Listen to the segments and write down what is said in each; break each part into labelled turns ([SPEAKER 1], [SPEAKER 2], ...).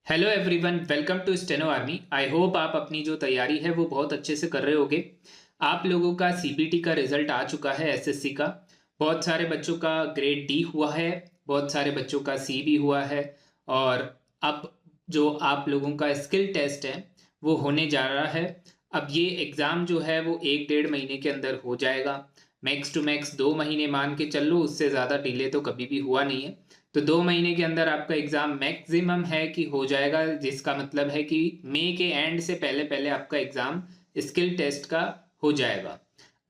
[SPEAKER 1] Hello everyone, welcome to steno army. I hope आप अपनी जो तैयारी है वो बहुत अच्छे से कर रहे होगे। आप लोगों का सीबीटी का रिजल्ट आ चुका है, एसएससी का। बहुत सारे बच्चों का ग्रेड डी हुआ है, बहुत सारे बच्चों का सी भी हुआ है। और अब जो आप लोगों का स्किल टेस्ट है वो होने जा रहा है। अब ये एग्ज़ाम जो है वो 1 डेढ़ महीने के अंदर हो जाएगा। मैक्स टू मैक्स 2 महीने मान के चल लो, उससे ज़्यादा डिले तो कभी भी हुआ नहीं है। तो 2 महीने के अंदर आपका एग्जाम मैक्सिमम है कि हो जाएगा, जिसका मतलब है कि मई के एंड से पहले पहले आपका एग्जाम स्किल टेस्ट का हो जाएगा।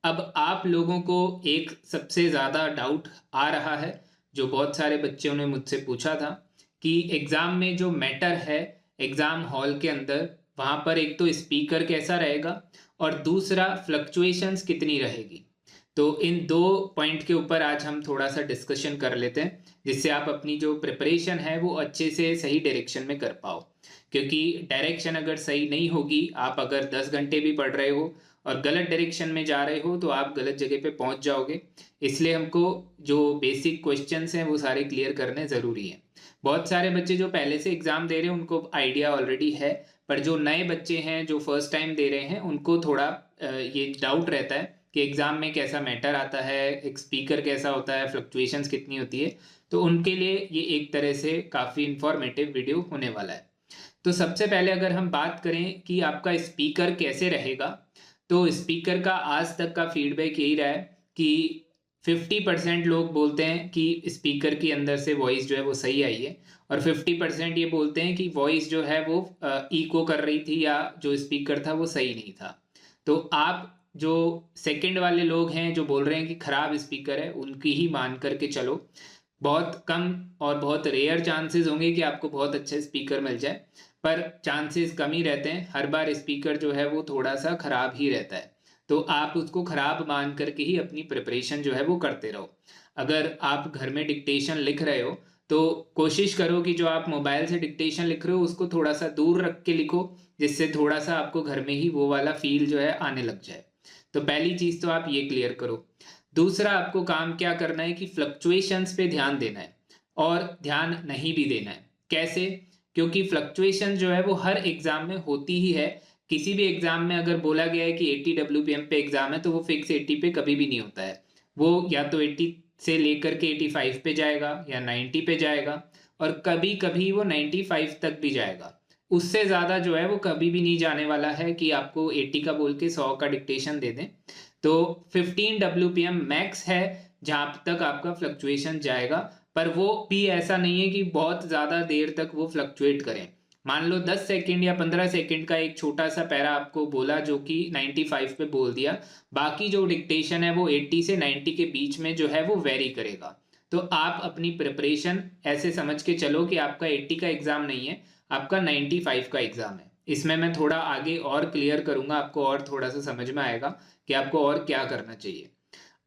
[SPEAKER 1] अब आप लोगों को एक सबसे ज़्यादा डाउट आ रहा है, जो बहुत सारे बच्चों ने मुझसे पूछा था कि एग्जाम में जो मैटर है एग्जाम हॉल के अंदर, वहां पर एक तो स्पीकर कैसा रहेगा और दूसरा फ्लक्चुएशंस कितनी रहेगी। तो इन दो पॉइंट के ऊपर आज हम थोड़ा सा डिस्कशन कर लेते हैं, जिससे आप अपनी जो प्रिपरेशन है वो अच्छे से सही डायरेक्शन में कर पाओ। क्योंकि डायरेक्शन अगर सही नहीं होगी, आप अगर 10 घंटे भी पढ़ रहे हो और गलत डायरेक्शन में जा रहे हो तो आप गलत जगह पे पहुंच जाओगे। इसलिए हमको जो बेसिक क्वेश्चंस हैं वो सारे क्लियर करने ज़रूरी हैं। बहुत सारे बच्चे जो पहले से एग्जाम दे रहे हैं उनको आइडिया ऑलरेडी है, पर जो नए बच्चे हैं जो फर्स्ट टाइम दे रहे हैं उनको थोड़ा ये डाउट रहता है कि एग्जाम में कैसा मैटर आता है, एक स्पीकर कैसा होता है, फ्लक्चुएशंस कितनी होती है। तो उनके लिए ये एक तरह से काफ़ी इंफॉर्मेटिव वीडियो होने वाला है। तो सबसे पहले अगर हम बात करें कि आपका स्पीकर कैसे रहेगा, तो स्पीकर का आज तक का फीडबैक यही रहा है कि 50% लोग बोलते हैं कि स्पीकर के अंदर से वॉइस जो है वो सही आई है, और 50% ये बोलते हैं कि वॉइस जो है वो इको कर रही थी या जो स्पीकर था वो सही नहीं था। तो आप जो सेकंड वाले लोग हैं जो बोल रहे हैं कि खराब स्पीकर है, उनकी ही मान करके चलो। बहुत कम और बहुत रेयर चांसेस होंगे कि आपको बहुत अच्छा स्पीकर मिल जाए, पर चांसेस कम ही रहते हैं। हर बार स्पीकर जो है वो थोड़ा सा खराब ही रहता है। तो आप उसको खराब मान करके ही अपनी प्रिपरेशन जो है वो करते रहो। अगर आप घर में डिक्टेशन लिख रहे हो तो कोशिश करो कि जो आप मोबाइल से डिक्टेशन लिख रहे हो उसको थोड़ा सा दूर रख के लिखो, जिससे थोड़ा सा आपको घर में ही वो वाला फील जो है आने लग जाए। तो पहली चीज तो आप ये क्लियर करो। दूसरा आपको काम क्या करना है कि फ्लक्चुएशंस पे ध्यान देना है, और ध्यान नहीं भी देना है। कैसे? क्योंकि फ्लक्चुएशन जो है वो हर एग्जाम में होती ही है। किसी भी एग्जाम में अगर बोला गया है कि 80 WPM पे एग्जाम है तो वो फिक्स 80 पे कभी भी नहीं होता है। वो या तो 80 से लेकर के 85 पे जाएगा या 90 पे जाएगा, और कभी कभी वो 95 तक भी जाएगा। उससे ज़्यादा जो है वो कभी भी नहीं जाने वाला है कि आपको 80 का बोल के 100 का डिक्टेशन दे दें। तो 15 WPM मैक्स है जहां तक आपका फ्लक्चुएशन जाएगा। पर वो भी ऐसा नहीं है कि बहुत ज़्यादा देर तक वो फ्लक्चुएट करें। मान लो 10 सेकंड या 15 सेकंड का एक छोटा सा पैरा आपको बोला जो कि 95 पे बोल दिया, बाकी जो डिक्टेशन है वो 80 से 90 के बीच में जो है वो वेरी करेगा। तो आप अपनी प्रिपरेशन ऐसे समझ के चलो कि आपका 80 का एग्जाम नहीं है, आपका 95 का एग्जाम है। इसमें मैं थोड़ा आगे और क्लियर करूंगा, आपको और थोड़ा सा समझ में आएगा कि आपको और क्या करना चाहिए।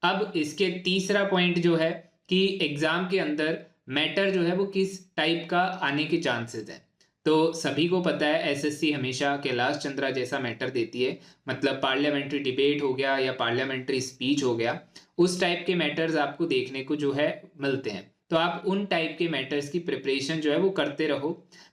[SPEAKER 1] अब इसके तीसरा पॉइंट जो है कि एग्जाम के अंदर मैटर जो है वो किस टाइप का आने के चांसेस हैं। तो सभी को पता है एसएससी हमेशा कैलाश चंद्रा जैसा मैटर देती है, मतलब पार्लियामेंट्री डिबेट हो गया या पार्लियामेंट्री स्पीच हो गया, उस टाइप के मैटर्स आपको देखने को जो है मिलते हैं। तो आप उन टाइप के मैटर्स की प्रिपरेशन जो है वो करते रहो।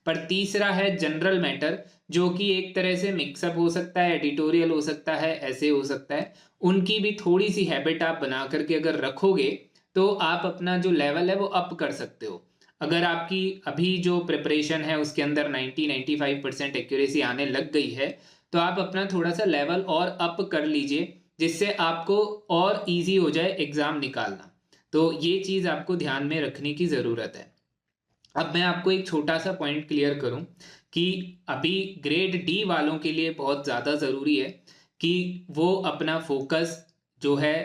[SPEAKER 1] पर तीसरा है जनरल मैटर, जो कि एक तरह से मिक्सअप हो सकता है, एडिटोरियल हो सकता है, ऐसे हो सकता है। उनकी भी थोड़ी सी हैबिट आप बना करके अगर रखोगे तो आप अपना जो लेवल है वो अप कर सकते हो। अगर आपकी अभी जो प्रिपरेशन है उसके अंदर 90-95% एक्यूरेसी आने लग गई है, तो आप अपना थोड़ा सा लेवल और अप कर लीजिए, जिससे आपको और इजी हो जाए एग्जाम निकालना। तो ये चीज़ आपको ध्यान में रखने की ज़रूरत है। अब मैं आपको एक छोटा सा पॉइंट क्लियर करूं कि अभी ग्रेड डी वालों के लिए बहुत ज़्यादा ज़रूरी है कि वो अपना फोकस जो है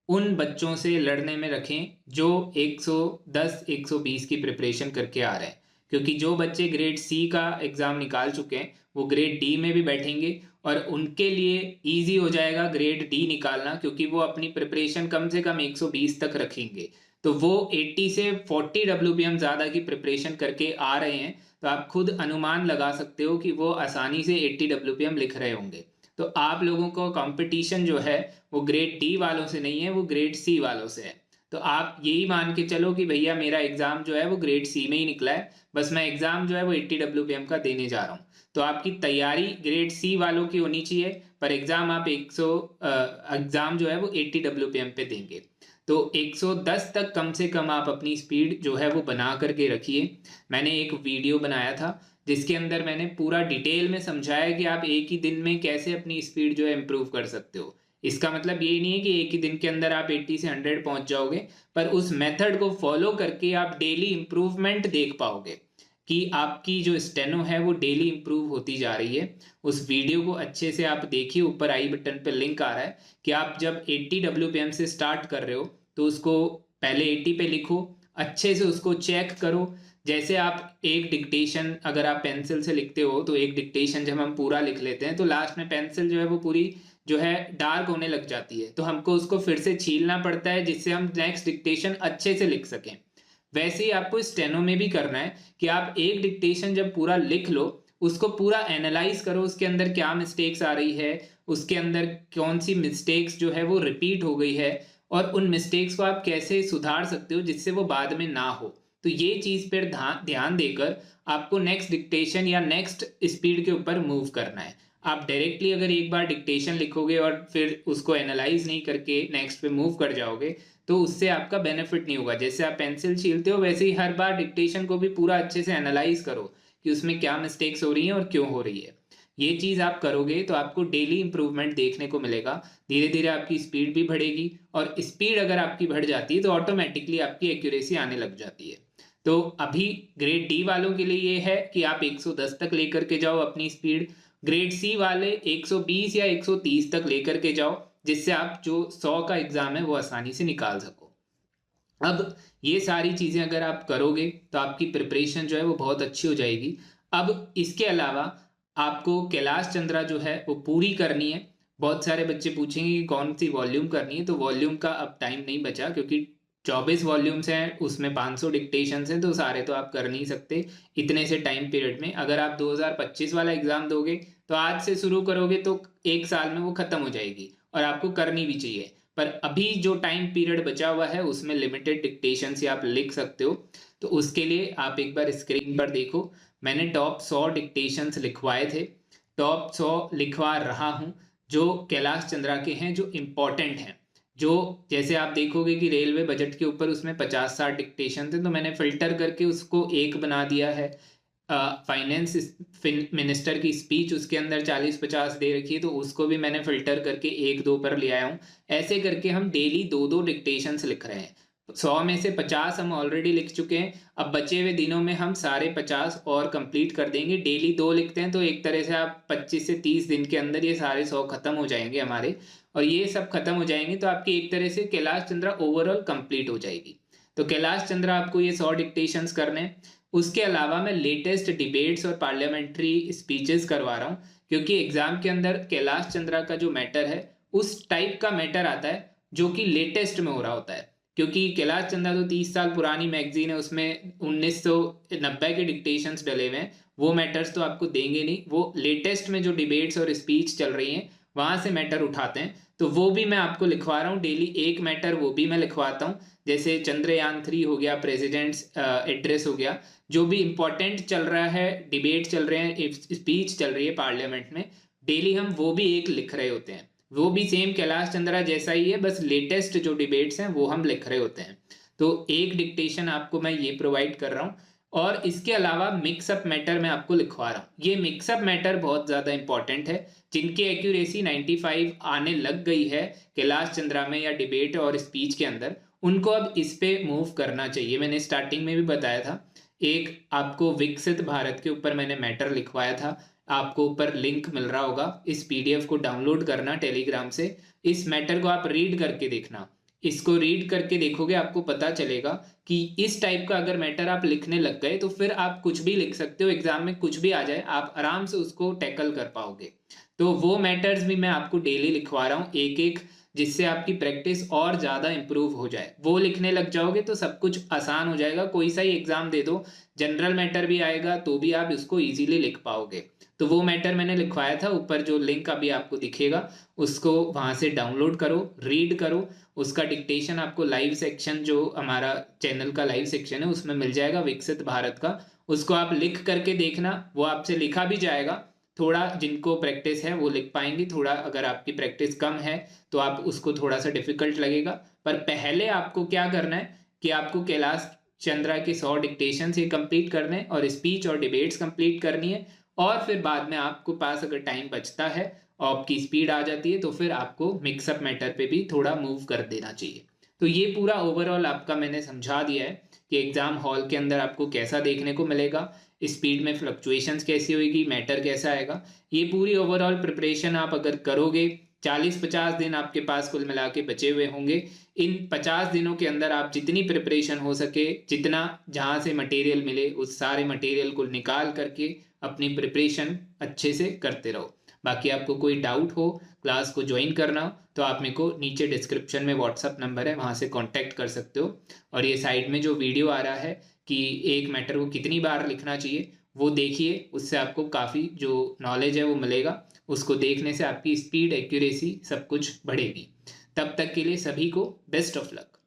[SPEAKER 1] उन बच्चों से लड़ने में रखें जो 110 120 की प्रिपरेशन करके आ रहे हैं। क्योंकि जो बच्चे ग्रेड सी का एग्ज़ाम निकाल चुके हैं वो ग्रेड डी में भी बैठेंगे, और उनके लिए इजी हो जाएगा ग्रेड डी निकालना, क्योंकि वो अपनी प्रिपरेशन कम से कम 120 तक रखेंगे। तो वो 80 से 40 WPM ज़्यादा की प्रिपरेशन करके आ रहे हैं। तो आप खुद अनुमान लगा सकते हो कि वो आसानी से 80 WPM लिख रहे होंगे। तो आप लोगों को कंपटीशन जो है वो ग्रेड डी वालों से नहीं है, वो ग्रेड सी वालों से है। तो आप यही मान के चलो कि भैया मेरा एग्जाम जो है वो ग्रेड सी में ही निकला है, बस मैं एग्जाम जो है वो 80 WPM का देने जा रहा हूँ। तो आपकी तैयारी ग्रेड सी वालों की होनी चाहिए, पर एग्जाम आप 100 एग्जाम जो है वो 80 WPM पे देंगे। तो 110 तक कम से कम आप अपनी स्पीड जो है वो बना करके रखिए। मैंने एक वीडियो बनाया था जिसके अंदर मैंने पूरा डिटेल में समझाया कि आप एक ही दिन में कैसे अपनी स्पीड जो है इम्प्रूव कर सकते हो। इसका मतलब ये नहीं है कि एक ही दिन के अंदर आप 80 से 100 पहुंच जाओगे, पर उस मेथड को फॉलो करके आप डेली इंप्रूवमेंट देख पाओगे कि आपकी जो स्टेनो है वो डेली इंप्रूव होती जा रही है। उस वीडियो को अच्छे से आप देखिए, ऊपर आई बटन पे लिंक आ रहा है कि आप जब 80 WPM से स्टार्ट कर रहे हो तो उसको पहले 80 पे लिखो, अच्छे से उसको चेक करो। जैसे आप एक डिक्टेशन अगर आप पेंसिल से लिखते हो तो एक डिक्टेशन जब हम पूरा लिख लेते हैं तो लास्ट में पेंसिल जो है वो पूरी जो है डार्क होने लग जाती है, तो हमको उसको फिर से छीलना पड़ता है जिससे हम नेक्स्ट डिक्टेशन अच्छे से लिख सकें। वैसे ही आपको स्टेनो में भी करना है कि आप एक डिक्टेशन जब पूरा लिख लो उसको पूरा एनालाइज करो, उसके अंदर क्या मिस्टेक्स आ रही है, उसके अंदर कौन सी मिस्टेक्स जो है वो रिपीट हो गई है, और उन मिस्टेक्स को आप कैसे सुधार सकते हो जिससे वो बाद में ना हो। तो ये चीज पर ध्यान देकर आपको नेक्स्ट डिक्टेशन या नेक्स्ट स्पीड के ऊपर मूव करना है। आप डायरेक्टली अगर एक बार डिक्टेशन लिखोगे और फिर उसको एनालाइज नहीं करके नेक्स्ट पे मूव कर जाओगे तो उससे आपका बेनिफिट नहीं होगा। जैसे आप पेंसिल छीलते हो वैसे ही हर बार डिक्टेशन को भी पूरा अच्छे से एनालाइज करो कि उसमें क्या मिस्टेक्स हो रही हैं और क्यों हो रही है। ये चीज आप करोगे तो आपको डेली इंप्रूवमेंट देखने को मिलेगा। धीरे धीरे आपकी स्पीड भी बढ़ेगी, और स्पीड अगर आपकी बढ़ जाती है तो ऑटोमेटिकली आपकी एक्यूरेसी आने लग जाती है। तो अभी ग्रेड डी वालों के लिए ये है कि आप 110 तक लेकर के जाओ अपनी स्पीड, ग्रेड सी वाले 120 या 130 तक लेकर के जाओ, जिससे आप जो 100 का एग्जाम है वो आसानी से निकाल सको। अब ये सारी चीजें अगर आप करोगे तो आपकी प्रिपरेशन जो है वो बहुत अच्छी हो जाएगी। अब इसके अलावा आपको कैलाश चंद्रा जो है वो पूरी करनी है। बहुत सारे बच्चे पूछेंगे कि कौन सी वॉल्यूम करनी है, तो वॉल्यूम का अब टाइम नहीं बचा क्योंकि 24 वॉल्यूम्स हैं, उसमें 500 डिक्टेशंस हैं, तो सारे तो आप कर नहीं सकते इतने से टाइम पीरियड में। अगर आप 2025 वाला एग्जाम दोगे तो आज से शुरू करोगे तो एक साल में वो खत्म हो जाएगी और आपको करनी भी चाहिए। पर अभी जो टाइम पीरियड बचा हुआ है उसमें लिमिटेड डिक्टेशन से आप लिख सकते हो। तो उसके लिए आप एक बार स्क्रीन पर देखो, मैंने टॉप 100 डिक्टेशंस लिखवाए थे, टॉप 100 लिखवा रहा हूं जो कैलाश चंद्रा के हैं, जो इम्पोर्टेंट हैं। जो जैसे आप देखोगे कि रेलवे बजट के ऊपर उसमें 50-60 डिक्टेशन थे, तो मैंने फिल्टर करके उसको एक बना दिया है। फाइनेंस मिनिस्टर की स्पीच उसके अंदर 40-50 दे रखी है, तो उसको भी मैंने फिल्टर करके 1-2 पर ले आया हूँ। ऐसे करके हम डेली 2-2 डिक्टेशंस लिख रहे हैं। 100 में से 50 हम ऑलरेडी लिख चुके हैं, अब बचे हुए दिनों में हम सारे 50 और कंप्लीट कर देंगे। डेली 2 लिखते हैं तो एक तरह से आप 25 से 30 दिन के अंदर ये सारे 100 खत्म हो जाएंगे हमारे। और ये सब खत्म हो जाएंगे तो आपकी एक तरह से कैलाश चंद्रा ओवरऑल कंप्लीट हो जाएगी। तो कैलाश चंद्रा आपको ये 100 डिक्टेशंस करने हैं। उसके अलावा मैं लेटेस्ट डिबेट्स और पार्लियामेंट्री स्पीचेस करवा रहा हूँ, क्योंकि एग्जाम के अंदर कैलाश चंद्रा का जो मैटर है उस टाइप का मैटर आता है जो कि लेटेस्ट में हो रहा होता है। क्योंकि कैलाश चंद्रा तो 30 साल पुरानी मैगजीन है, उसमें 1990 के डिक्टेशंस डले हुए हैं, वो मैटर्स तो आपको देंगे नहीं। वो लेटेस्ट में जो डिबेट्स और स्पीच चल रही हैं वहां से मैटर उठाते हैं, तो वो भी मैं आपको लिखवा रहा हूँ डेली एक मैटर, वो भी मैं लिखवाता हूँ। जैसे चंद्रयान 3 हो गया, प्रेसिडेंट्स एड्रेस हो गया, जो भी इंपॉर्टेंट चल रहा है, डिबेट चल रहे हैं, स्पीच चल रही है पार्लियामेंट में, डेली हम वो भी एक लिख रहे होते हैं। वो भी सेम कैलाश चंद्रा जैसा ही है, बस लेटेस्ट जो डिबेट्स हैं वो हम लिख रहे होते हैं। तो एक डिक्टेशन आपको मैं ये प्रोवाइड कर रहा हूँ। और इसके अलावा मिक्सअप मैटर मैं आपको लिखवा रहा हूँ। ये मिक्सअप मैटर बहुत ज़्यादा इंपॉर्टेंट है, जिनकी एक्यूरेसी 95 आने लग गई है कैलाश चंद्रा में या डिबेट और स्पीच के अंदर, उनको अब इस पे मूव करना चाहिए। मैंने स्टार्टिंग में भी बताया था, एक आपको विकसित भारत के ऊपर मैंने मैटर लिखवाया था, आपको ऊपर लिंक मिल रहा होगा, इस पीडीएफ को डाउनलोड करना टेलीग्राम से, इस मैटर को आप रीड करके देखना। इसको रीड करके देखोगे आपको पता चलेगा कि इस टाइप का अगर मैटर आप लिखने लग गए तो फिर आप कुछ भी लिख सकते हो, एग्जाम में कुछ भी आ जाए आप आराम से उसको टैकल कर पाओगे। तो वो मैटर्स भी मैं आपको डेली लिखवा रहा हूँ, एक एक जिससे आपकी प्रैक्टिस और ज़्यादा इम्प्रूव हो जाए। वो लिखने लग जाओगे तो सब कुछ आसान हो जाएगा। कोई सा ही एग्ज़ाम दे दो, जनरल मैटर भी आएगा तो भी आप इसको ईजिली लिख पाओगे। तो वो मैटर मैंने लिखवाया था, ऊपर जो लिंक अभी आपको दिखेगा उसको वहाँ से डाउनलोड करो, रीड करो। उसका डिक्टेशन आपको लाइव सेक्शन, जो हमारा चैनल का लाइव सेक्शन है उसमें मिल जाएगा, विकसित भारत का। उसको आप लिख करके देखना, वो आपसे लिखा भी जाएगा। थोड़ा जिनको प्रैक्टिस है वो लिख पाएंगे, थोड़ा अगर आपकी प्रैक्टिस कम है तो आप उसको थोड़ा सा डिफिकल्ट लगेगा। पर पहले आपको क्या करना है कि आपको कैलाश चंद्रा के 100 डिक्टेशन ये कंप्लीट करने हैं और स्पीच और डिबेट्स कंप्लीट करनी है। और फिर बाद में आपको पास अगर टाइम बचता है और आपकी स्पीड आ जाती है तो फिर आपको मिक्सअप मैटर पे भी थोड़ा मूव कर देना चाहिए। तो ये पूरा ओवरऑल आपका मैंने समझा दिया है कि एग्जाम हॉल के अंदर आपको कैसा देखने को मिलेगा, स्पीड में फ्लक्चुएशंस कैसी होगी, मैटर कैसा आएगा। ये पूरी ओवरऑल प्रिपरेशन आप अगर करोगे, 40-50 दिन आपके पास कुल मिला के बचे हुए होंगे। इन 50 दिनों के अंदर आप जितनी प्रिपरेशन हो सके, जितना जहाँ से मटेरियल मिले उस सारे मटेरियल को निकाल करके अपनी प्रिपरेशन अच्छे से करते रहो। बाकी आपको कोई डाउट हो, क्लास को ज्वाइन करना हो, तो आप मेरे को नीचे डिस्क्रिप्शन में व्हाट्सअप नंबर है, वहाँ से कांटेक्ट कर सकते हो। और ये साइड में जो वीडियो आ रहा है कि एक मैटर को कितनी बार लिखना चाहिए, वो देखिए, उससे आपको काफ़ी जो नॉलेज है वो मिलेगा। उसको देखने से आपकी स्पीड, एक्यूरेसी सब कुछ बढ़ेगी। तब तक के लिए सभी को बेस्ट ऑफ लक।